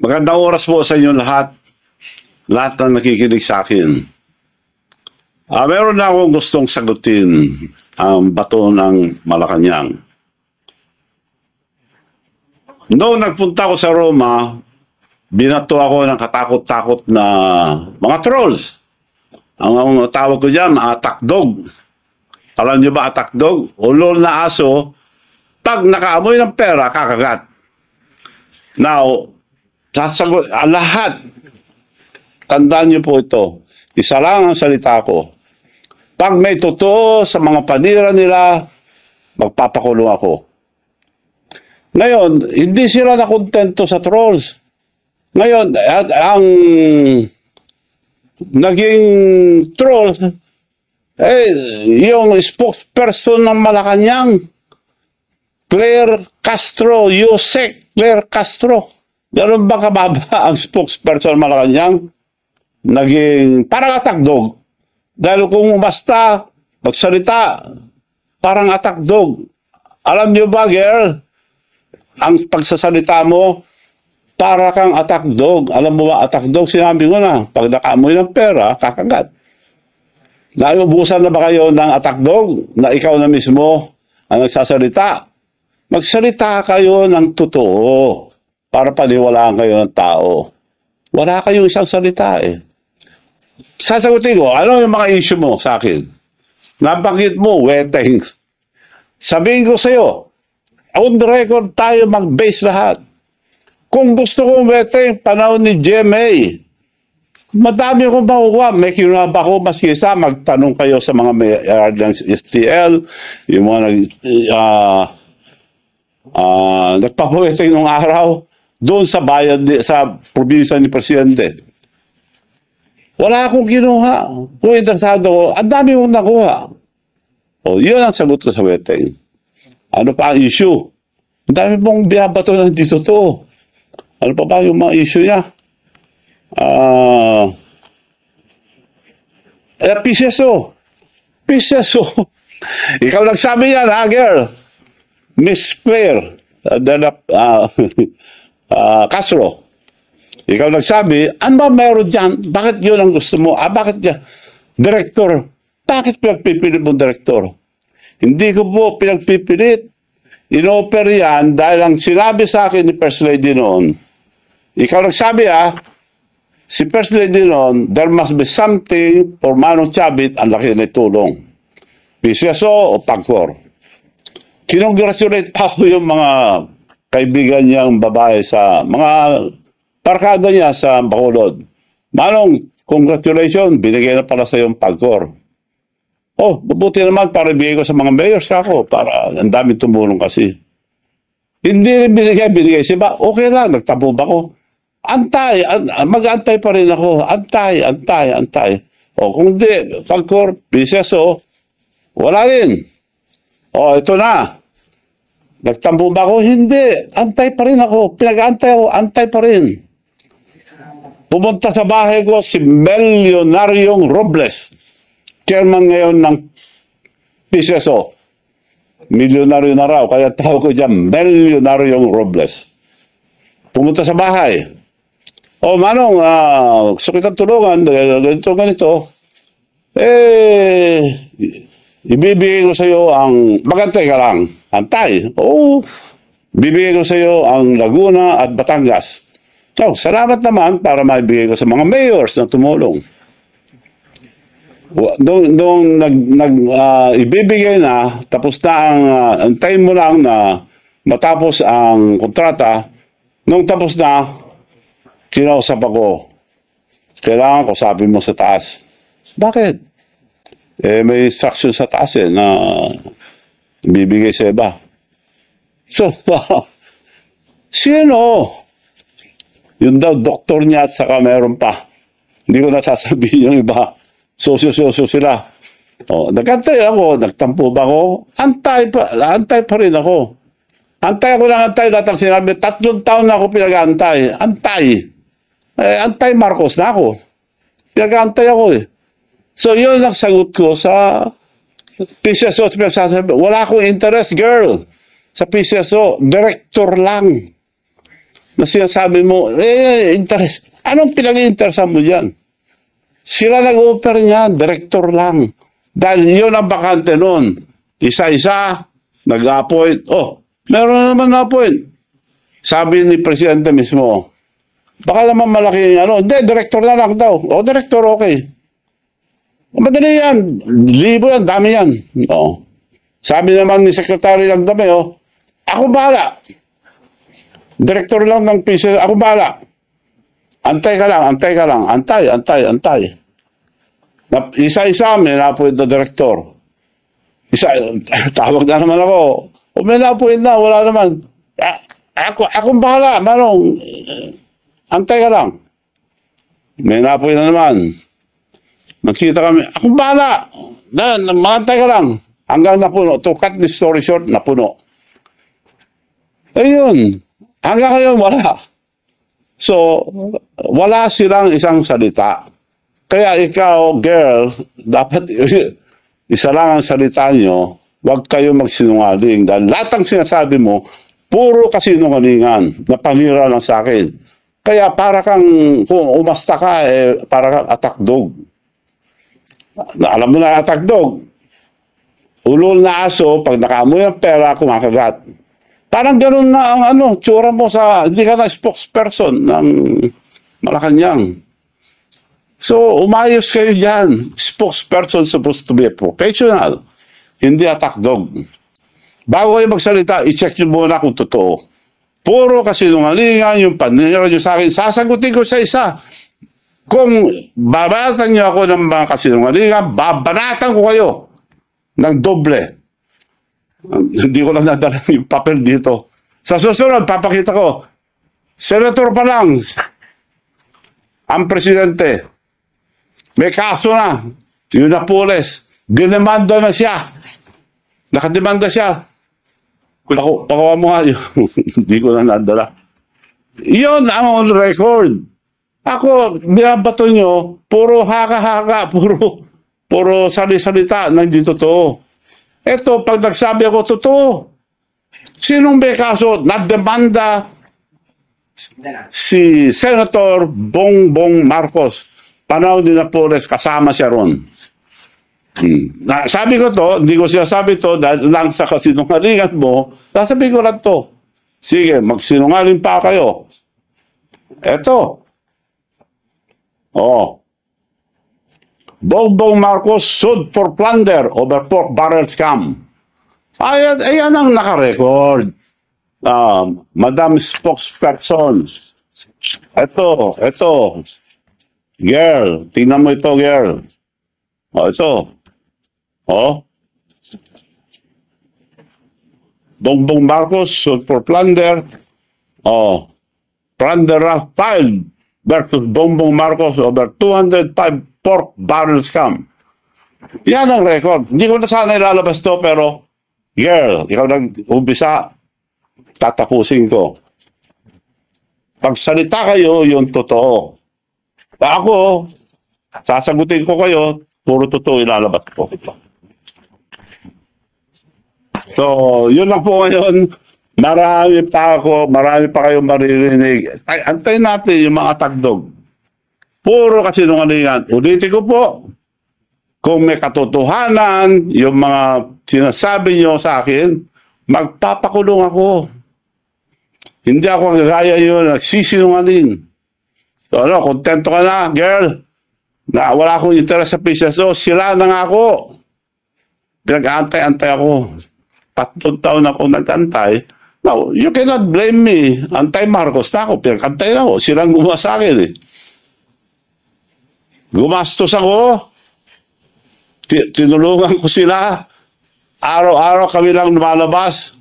Magandang oras po sa inyo lahat na nakikinig sa akin. Meron na akong gustong sagutin ang bato ng Malacanang. Noong nagpunta ako sa Roma, binato ako ng katakot-takot na mga trolls. Ang tawag ko dyan, attack dog. Alam niyo ba attack dog? Ulol na aso, pag nakaamoy ng pera, kakagat. Now, sasagot, lahat, tandaan niyo po ito, isa lang ang salita ko. Pag may totoo sa mga panira nila, magpapakulong ako. Ngayon, hindi sila nakontento sa trolls. Ngayon, ang naging trolls, yung spokesperson ng Malacanang, Claire Castro, Yusek Claire Castro. Ganun ba kababa ang spokesperson Malacanang? Naging parang attack dog. Dahil kung basta magsalita, parang attack dog. Alam niyo ba, girl, ang pagsasalita mo, para kang attack dog. Alam mo ba, attack dog, sinabi ko na, pag nakaamoy ng pera, kakagat. Naubusan na ba kayo ng attack dog na ikaw na mismo ang nagsasalita? Magsalita kayo ng totoo para paniwalaan kayo ng tao. Wala kayong isang salita eh. Sasagutin ko, ano yung mga issue mo sa akin? Nabanggit mo, weteng. Sabihin ko sa'yo, on the record tayo mag-base lahat. Kung gusto kong weteng, panahon ni GMA, madami akong makukuha. May kinunaba ko, maski isa, magtanong kayo sa mga may ng STL, yung mga nagpapaweteng nung araw, doon sa bayan, sa probinsya ni Presidente. Wala akong kinuha. Kung interesado ko, ang dami kong nakuha. O, yun ang sagot ko sa weteng. Ano pa ang issue? Ang dami pong binabato ng dito to. Ano pa ba yung mga issue niya? PCSO. PCSO. Ikaw nagsabi yan, ha, girl? Miss Claire. Castro. Ikaw nagsabi, ano ba meron dyan? Bakit yun ang gusto mo? Bakit yan? Director. Bakit pinagpipilit mo director? Hindi ko po pinagpipilit. In-offer yan dahil ang sinabi sa akin ni First Lady noon, ikaw nagsabi si First Lady noon, there must be something for Manong Chavit ang laki na tulong. PCSO o PAGCOR. Kinongratulate pa ako yung mga kaibigan niyang babae sa mga barkada niya sa Bacolod. Manong, congratulations, binigay na pala sa yung PAGCOR. Oh, mabuti naman para ibigay ko sa mga mayors ako para ang dami tumulong kasi. Hindi rin binigay siya. Okay lang, nagtabog ako. Antay, mag-antay pa rin ako. Antay. O kung hindi, PAGCOR, PCSO, wala rin. O, ito na. Nagtampo ba ako? Hindi. Antay pa rin ako. Pinag-antay ako. Antay pa rin. Pumunta sa bahay ko si Milyonaryong Robles. Chairman ngayon ng PCSO. Milyonaryo na raw. Kaya tawag ko dyan, Milyonaryong Robles. Pumunta sa bahay. O, Manong, gusto kitang tulungan. Ganito. Ibibigay ko sa iyo ang, magantay ka lang, antay. Oo, bibigay ko sa iyo ang Laguna at Batangas. So, salamat naman para maibigay ko sa mga mayors na tumulong. Nung ibibigay na, tapos na antay mo lang na matapos ang kontrata, nung tapos na, kinausap ako. Kailangan ko sabi mo sa taas. Bakit? May instruction sa taas na bibigay sa iba. So, sino? Yun daw, doktor niya at saka meron pa. Hindi ko nasasabihin yung iba. Sosyo-sosyo sila. O, nagantay ako, nagtampo ba ako? Antay pa rin ako. Antay ako ng antay, lahat ang sinabi, 3 taon na ako pinag-antay. Antay Marcos na ako. Pinag-antay ako eh. So, yun ang sagot ko sa PCSO. Wala akong interest, girl, sa PCSO. Director lang. na sinasabi mo, interest. Anong pinag-interesan mo dyan? Sila nag-offer niyan, director lang. Dahil yun ang bakante noon. Isa-isa, nag-appoint. Oh, meron na naman na-appoint. Sabi ni Presidente mismo, baka naman malaki yung hindi, director na lang daw. O, director, okay. Madali yan. Libo yan, dami yan. Oh. Sabi naman ni Secretary ng Dami, ako bahala. Director lang ng PCSO, ako bahala. Antay ka lang. Antay. Isa-isa, may na-appoint na director. Tawag na naman ako. O may na-appoint na, wala naman. Akong bahala, Manong. Antay ka lang. May na-appoint na naman. Magkita kami, akong bahala. Magantay ka lang. Hanggang napuno. To cut the story short, napuno. Ayun. Hanggang ngayon, wala. So, wala silang isang salita. Kaya ikaw, girl, dapat isa lang ang salita nyo, huwag kayo magsinungaling. Dahil lahat ng sinasabi mo, puro kasinungalingan na panira lang sa akin. Kaya para kang, kung umasta ka, para kang attack dog. Alam mo na attack dog. Ulol na aso, pag nakaamoy ng pera, kumakagat. Parang gano'n na ang tsura mo sa, hindi ka na spokesperson ng Malacanang. So, umayos kayo dyan. Spokesperson supposed to be a professional, hindi attack dog. Bago kayo magsalita, i-check nyo muna kung totoo. Puro kasinungalingan, yung panira nyo sa akin, sasagutin ko sa isa. Kung babanatan nyo ako ng mga kasinungalingan, babanatan ko kayo ng doble. Hindi ko lang nadala yung papel dito. Sa susunod, papakita ko. Senator pa lang, ang presidente, may kaso na. Yung Napoles, dinemanda na siya. Nakademanda siya. Pakuha mo nga yun. Hindi ko na nadala. Yun ang on record. Ako, binabato nyo, puro haka-haka, puro sali-salita na hindi totoo. Ito, pag nagsabi ako, totoo. Sinong may kaso? Nagdemanda si Senator Bongbong Marcos. Panahon ni Napoles, kasama siya ron. Sabi ko to, hindi ko sinasabi to dahil lang sa kasinungalingan mo, sasabihin ko lang to. Sige, magsinungaling pa kayo. Eto. Bongbong Marcos sued for plunder over pork barrel scam. Ayan ang nakarecord. Madam Spokesperson. Ito. Girl, tingnan mo ito, girl. Ito. Bongbong Marcos sued for plunder. Plunder filed versus Bongbong Marcos over 205 pork barrel scam. Yan ang record. Hindi ko na sana ilalabas to, pero girl, ikaw nag-umpisa, tatapusin ko. Pagsalita kayo, yung totoo. Ako, sasagutin ko kayo, puro totoo ilalabas ko. So, yun lang po ngayon. Marami pa kayong maririnig. Antayin natin yung mga tagdog. Puro kasinungalingan. Ulitin ko po, kung may katotohanan, yung mga sinasabi nyo sa akin, magpapakulong ako. Hindi ako gaya yun, nagsisinungaling. So, kontento ka na, girl, na wala akong interest sa PCSO, sila na nga ako. Pinag-antay-antay ako. 3 taon ako nag-antay. Now, you cannot blame me. Antay Marcos na ako, pinag-antay na ako. Silang gumawa sa akin eh. Gumastos ako. Tinulungan ko sila. Araw-araw kami lang lumalabas.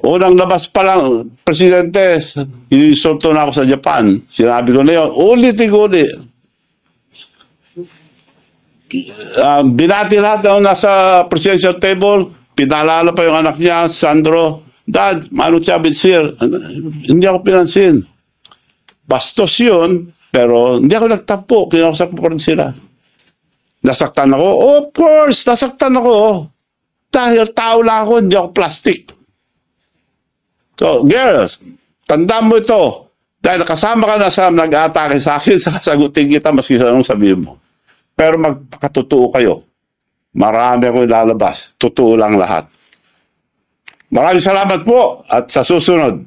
Unang labas pa lang, Presidente, inisulto na ako sa Japan. Sinabi ko na yun, ulit-ulit. Binati lahat na nasa presidential table, pinalala pa yung anak niya, Sandro, Dad, Manu Chavez here. Hindi ako pinansin. Bastos yun, pero hindi ako nagtampo. Kinausap ko pa rin sila. Nasaktan ako? Of course, nasaktan ako. Dahil tao lang ako, hindi ako plastic. So, girls, Tandaan mo ito. Dahil kasama ka na sa nag-aatake sa akin, sasagutin kita maski sa anong sabihin mo. Pero magpakatotoo kayo. Marami akong ilalabas. Totoo lang lahat. Maraming salamat po at sa susunod.